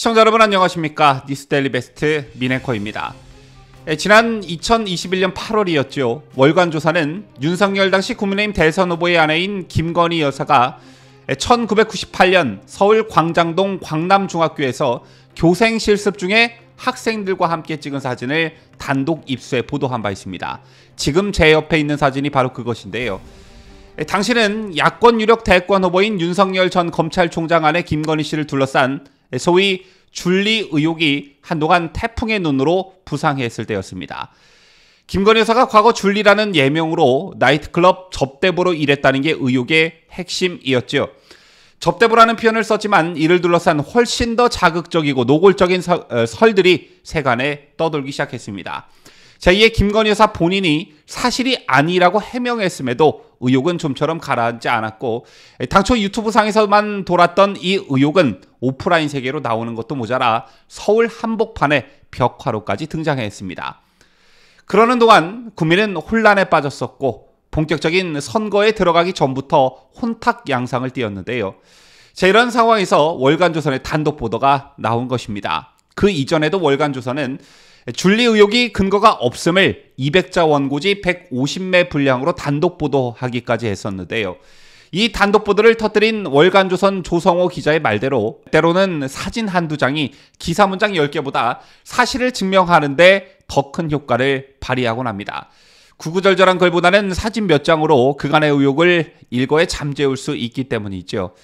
시청자 여러분 안녕하십니까? 뉴스데일리 베스트 민앵커입니다. 지난 2021년 8월이었죠. 월간 조사는 윤석열 당시 국민의힘 대선 후보의 아내인 김건희 여사가 1998년 서울 광장동 광남중학교에서 교생 실습 중에 학생들과 함께 찍은 사진을 단독 입수해 보도한 바 있습니다. 지금 제 옆에 있는 사진이 바로 그것인데요. 당시는 야권 유력 대권 후보인 윤석열 전 검찰총장 아내 김건희 씨를 둘러싼 소위 줄리 의혹이 한동안 태풍의 눈으로 부상했을 때였습니다. 김건희 여사가 과거 줄리라는 예명으로 나이트클럽 접대부로 일했다는 게 의혹의 핵심이었죠. 접대부라는 표현을 썼지만 이를 둘러싼 훨씬 더 자극적이고 노골적인 설들이 세간에 떠돌기 시작했습니다. 자, 이에 김건희 여사 본인이 사실이 아니라고 해명했음에도 의혹은 좀처럼 가라앉지 않았고, 당초 유튜브상에서만 돌았던 이 의혹은 오프라인 세계로 나오는 것도 모자라 서울 한복판에 벽화로까지 등장했습니다. 그러는 동안 국민은 혼란에 빠졌었고 본격적인 선거에 들어가기 전부터 혼탁 양상을 띠었는데요. 자, 이런 상황에서 월간조선의 단독 보도가 나온 것입니다. 그 이전에도 월간조선은 줄리 의혹이 근거가 없음을 200자 원고지 150매 분량으로 단독 보도하기까지 했었는데요. 이 단독 보도를 터뜨린 월간조선 조성호 기자의 말대로 때로는 사진 한두 장이 기사 문장 10개보다 사실을 증명하는데 더 큰 효과를 발휘하곤 합니다. 구구절절한 글보다는 사진 몇 장으로 그간의 의혹을 일거에 잠재울 수 있기 때문이죠.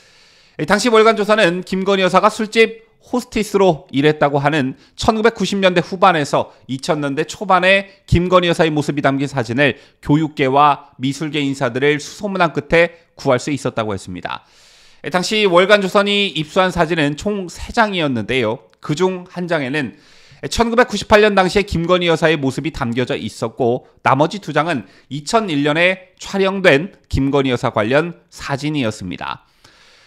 당시 월간조선은 김건희 여사가 술집 호스티스로 일했다고 하는 1990년대 후반에서 2000년대 초반의 김건희 여사의 모습이 담긴 사진을 교육계와 미술계 인사들을 수소문한 끝에 구할 수 있었다고 했습니다. 당시 월간조선이 입수한 사진은 총 3장이었는데요. 그중 한 장에는 1998년 당시에 김건희 여사의 모습이 담겨져 있었고, 나머지 2장은 2001년에 촬영된 김건희 여사 관련 사진이었습니다.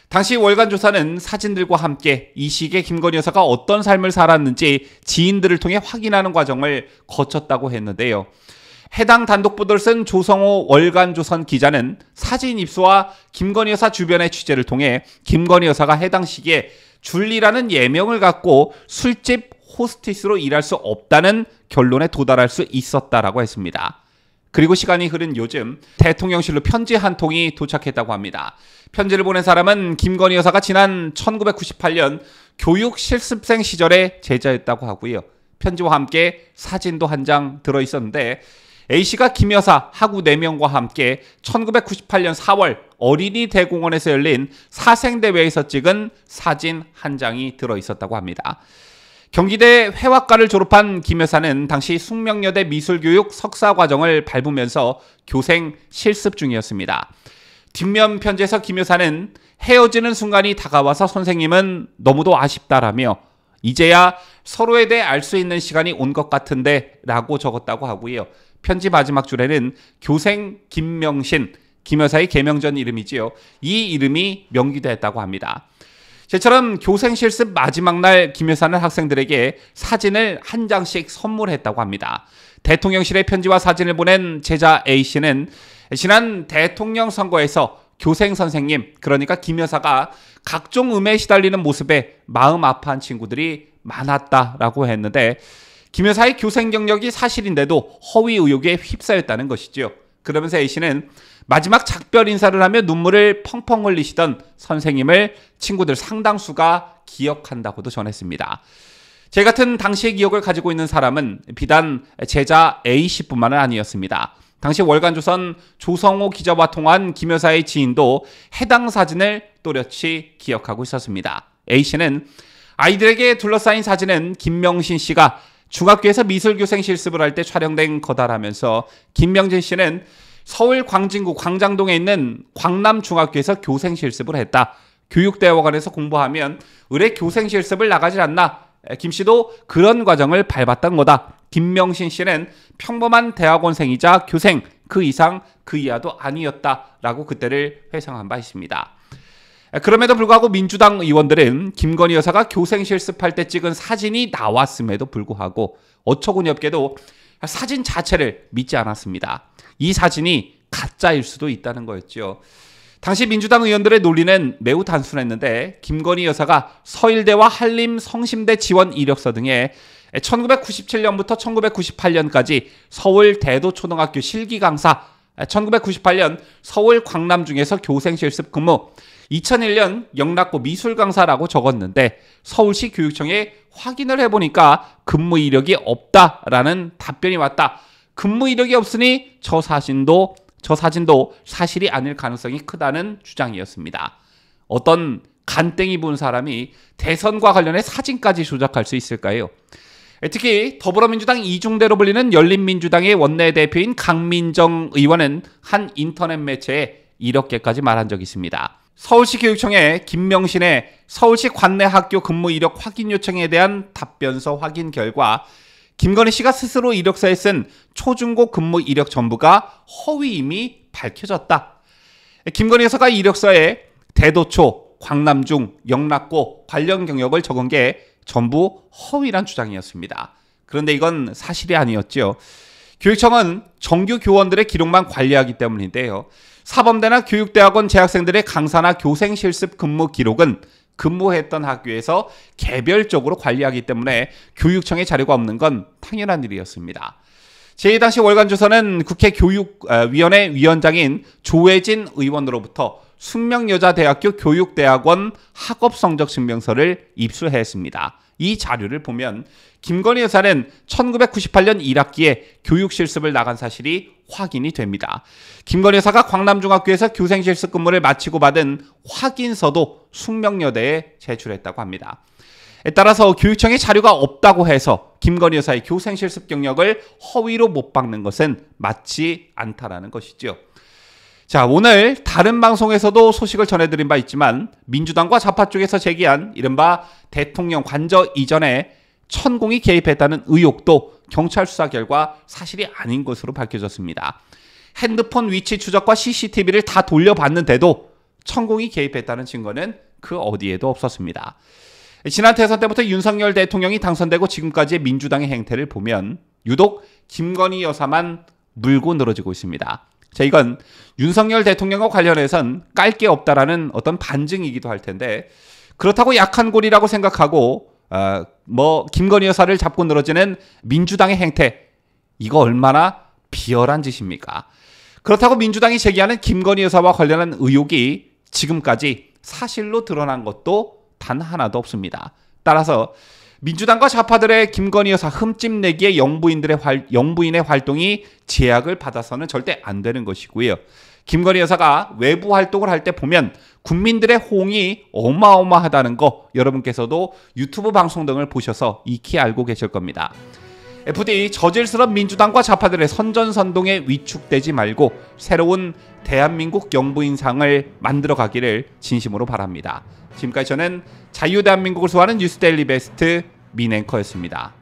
당시 월간조사는 사진들과 함께 이 시기에 김건희 여사가 어떤 삶을 살았는지 지인들을 통해 확인하는 과정을 거쳤다고 했는데요. 해당 단독 보도를 쓴 조성호 월간조선 기자는 사진 입수와 김건희 여사 주변의 취재를 통해 김건희 여사가 해당 시기에 줄리라는 예명을 갖고 술집 호스티스로 일할 수 없다는 결론에 도달할 수 있었다라고 했습니다. 그리고 시간이 흐른 요즘 대통령실로 편지 한 통이 도착했다고 합니다. 편지를 보낸 사람은 김건희 여사가 지난 1998년 교육 실습생 시절의 제자였다고 하고요. 편지와 함께 사진도 한 장 들어있었는데, A씨가 김 여사 하구 4명과 함께 1998년 4월 어린이 대공원에서 열린 사생대회에서 찍은 사진 한 장이 들어있었다고 합니다. 경기대 회화과를 졸업한 김 여사는 당시 숙명여대 미술교육 석사과정을 밟으면서 교생 실습 중이었습니다. 뒷면 편지에서 김 여사는 헤어지는 순간이 다가와서 선생님은 너무도 아쉽다라며 이제야 서로에 대해 알 수 있는 시간이 온 것 같은데 라고 적었다고 하고요. 편지 마지막 줄에는 교생 김명신, 김 여사의 개명전 이름이지요. 이 이름이 명기됐다고 합니다. 저처럼 교생 실습 마지막 날 김 여사는 학생들에게 사진을 한 장씩 선물했다고 합니다. 대통령실에 편지와 사진을 보낸 제자 A씨는 지난 대통령 선거에서 교생 선생님, 그러니까 김 여사가 각종 음해에 시달리는 모습에 마음 아파한 친구들이 많았다라고 했는데, 김 여사의 교생 경력이 사실인데도 허위 의혹에 휩싸였다는 것이죠. 그러면서 A씨는 마지막 작별 인사를 하며 눈물을 펑펑 흘리시던 선생님을 친구들 상당수가 기억한다고도 전했습니다. 제 같은 당시의 기억을 가지고 있는 사람은 비단 제자 A씨뿐만은 아니었습니다. 당시 월간조선 조성호 기자와 통한 김 여사의 지인도 해당 사진을 또렷이 기억하고 있었습니다. A씨는 아이들에게 둘러싸인 사진은 김명신 씨가 중학교에서 미술교생 실습을 할 때 촬영된 거다라면서 김명진 씨는 서울 광진구 광장동에 있는 광남중학교에서 교생 실습을 했다. 교육대학원에서 공부하면 의뢰 교생 실습을 나가질 않나. 김 씨도 그런 과정을 밟았던 거다. 김명신 씨는 평범한 대학원생이자 교생, 그 이상 그 이하도 아니었다라고 그때를 회상한 바 있습니다. 그럼에도 불구하고 민주당 의원들은 김건희 여사가 교생 실습할 때 찍은 사진이 나왔음에도 불구하고 어처구니 없게도 사진 자체를 믿지 않았습니다. 이 사진이 가짜일 수도 있다는 거였죠. 당시 민주당 의원들의 논리는 매우 단순했는데 김건희 여사가 서일대와 한림 성심대 지원 이력서 등에 1997년부터 1998년까지 서울 대도초등학교 실기 강사, 1998년 서울 광남중에서 교생 실습 근무, 2001년 영락고 미술 강사라고 적었는데 서울시 교육청에 확인을 해보니까 근무 이력이 없다라는 답변이 왔다. 근무 이력이 없으니 저 사진도 사실이 아닐 가능성이 크다는 주장이었습니다. 어떤 간땡이 본 사람이 대선과 관련해 사진까지 조작할 수 있을까요? 특히 더불어민주당 이중대로 불리는 열린민주당의 원내대표인 강민정 의원은 한 인터넷 매체에 이렇게까지 말한 적이 있습니다. 서울시 교육청에 김명신의 서울시 관내학교 근무 이력 확인 요청에 대한 답변서 확인 결과 김건희 씨가 스스로 이력서에 쓴 초중고 근무 이력 전부가 허위임이 밝혀졌다. 김건희 여사가 이력서에 대도초, 광남중, 영락고 관련 경력을 적은 게 전부 허위란 주장이었습니다. 그런데 이건 사실이 아니었죠. 교육청은 정규 교원들의 기록만 관리하기 때문인데요. 사범대나 교육대학원 재학생들의 강사나 교생 실습 근무 기록은 근무했던 학교에서 개별적으로 관리하기 때문에 교육청에 자료가 없는 건 당연한 일이었습니다. 제2당시 월간조선은 국회 교육위원회 위원장인 조혜진 의원으로부터 숙명여자대학교 교육대학원 학업성적증명서를 입수했습니다. 이 자료를 보면 김건희 여사는 1998년 1학기에 교육실습을 나간 사실이 확인이 됩니다. 김건희 여사가 광남중학교에서 교생실습 근무를 마치고 받은 확인서도 숙명여대에 제출했다고 합니다. 따라서 교육청에 자료가 없다고 해서 김건희 여사의 교생실습 경력을 허위로 못 박는 것은 맞지 않다라는 것이죠. 자, 오늘 다른 방송에서도 소식을 전해드린 바 있지만 민주당과 좌파 쪽에서 제기한 이른바 대통령 관저 이전에 천공이 개입했다는 의혹도 경찰 수사 결과 사실이 아닌 것으로 밝혀졌습니다. 핸드폰 위치 추적과 CCTV를 다 돌려봤는데도 천공이 개입했다는 증거는 그 어디에도 없었습니다. 지난 대선 때부터 윤석열 대통령이 당선되고 지금까지의 민주당의 행태를 보면 유독 김건희 여사만 물고 늘어지고 있습니다. 자, 이건 윤석열 대통령과 관련해선 깔 게 없다라는 어떤 반증이기도 할 텐데 그렇다고 약한 골이라고 생각하고 김건희 여사를 잡고 늘어지는 민주당의 행태, 이거 얼마나 비열한 짓입니까? 그렇다고 민주당이 제기하는 김건희 여사와 관련한 의혹이 지금까지 사실로 드러난 것도 단 하나도 없습니다. 따라서 민주당과 좌파들의 김건희 여사 흠집 내기에 영부인의 활동이 제약을 받아서는 절대 안 되는 것이고요. 김건희 여사가 외부 활동을 할 때 보면 국민들의 호응이 어마어마하다는 거 여러분께서도 유튜브 방송 등을 보셔서 익히 알고 계실 겁니다. 부디 저질스러운 민주당과 좌파들의 선전선동에 위축되지 말고 새로운 대한민국 영부인상을 만들어 가기를 진심으로 바랍니다. 지금까지 저는 자유대한민국을 소화하는 뉴스데일리 베스트 민앵커였습니다.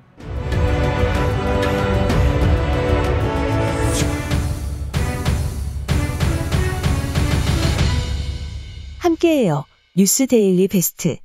함께해요. 뉴스데일리 베스트.